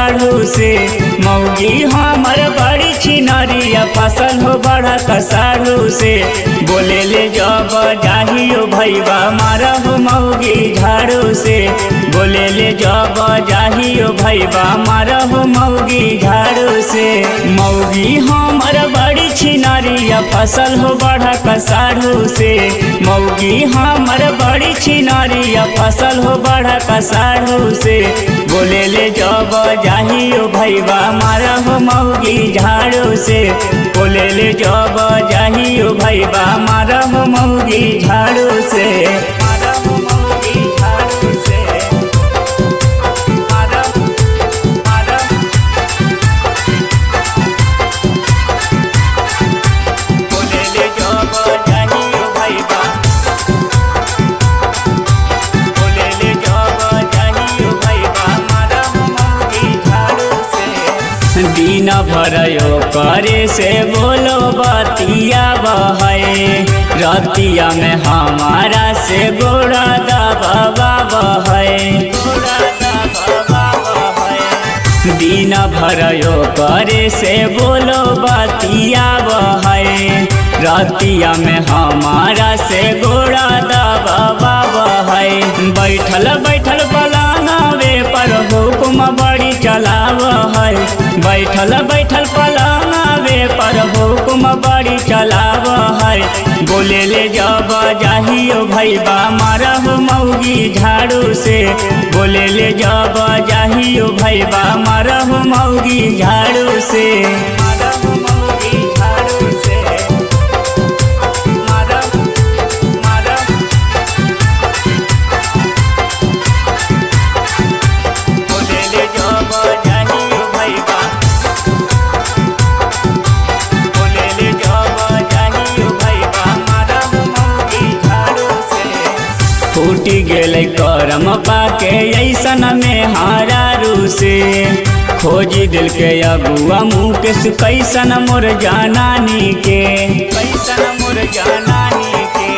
झाड़ू से। मौगी हमर बड़ी छिनरिया फसल हो बड़ा कसारू से। बोले ले जब जाहियो भैया मारा हो मौगी झाड़ू से। बोले ले जब जाहियो भैया मारा हो मौगी झाड़ू से। मौगी हमर बड़ी छिनरिया फसल हो बड़ा कसारू से। मौगी हमर बड़ी छिनरिया फसल हो बड़ा कसारू से। बोले ले जब जाहियो भैया मारा हो मौगी झाड़ू से। बोले ले जब जाहियो भैया मारा हो मौगी झाड़ू से। मारा हो मौगी झाड़ू से। मारा मारा बोले ले जब जाहियो भैया। बोले ले जब जाहियो भैया मारा हो मौगी झाड़ू से। दिन भरयो करे से बोलो बतिया बहे। रतिया में हमारा से गोड़ा दबा बहे। दिन भरयो करे से बोलो बतिया बहे। रतिया में हमारा से गोड़ा दबा बहे। बैठल बैठल पलंगवे पर हुक्म बड़ी चलाव है। बैठल बैठल पलंगवे पर हुक्म बड़ी चलाव है। बोले ले जब जाहियो भैया मारा हो मौगी झाड़ू से। बोले ले जब जाहियो भैया मारा हो मौगी झाड़ू से। मारा हो मौगी झाड़ू से। मारा मारा बोले ले जब जाहियो भैया। बोले ले जब जाहियो भैया मारा हो मौगी झाड़ू से। फूटी गेलै करम पाके ऐसन में हारारू से। खोजी दिल के अगुआ मुकेश कैसन मोर जानानी के। कैसन मोर जानानी के।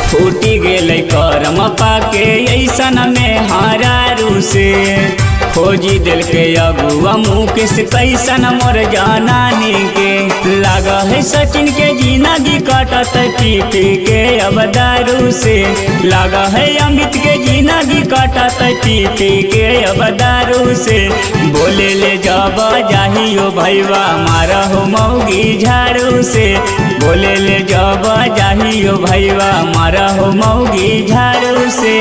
फूटी गेलै करम पाके ऐसन में हारारू से। खोजी दिल के अगुआ मुकेश कैसन मोर जानानी के। लाग है सचिन के जिंदगी कटत पी पी के अब दारू से। लाग है अमित के जिंदगी कटत पी पी के अब दारू से। बोले ले जब जाहियो भैया मारा हो मौगी झाड़ू से। बोले ले जब जाहियो भैया मारा हो मौगी झाड़ू से।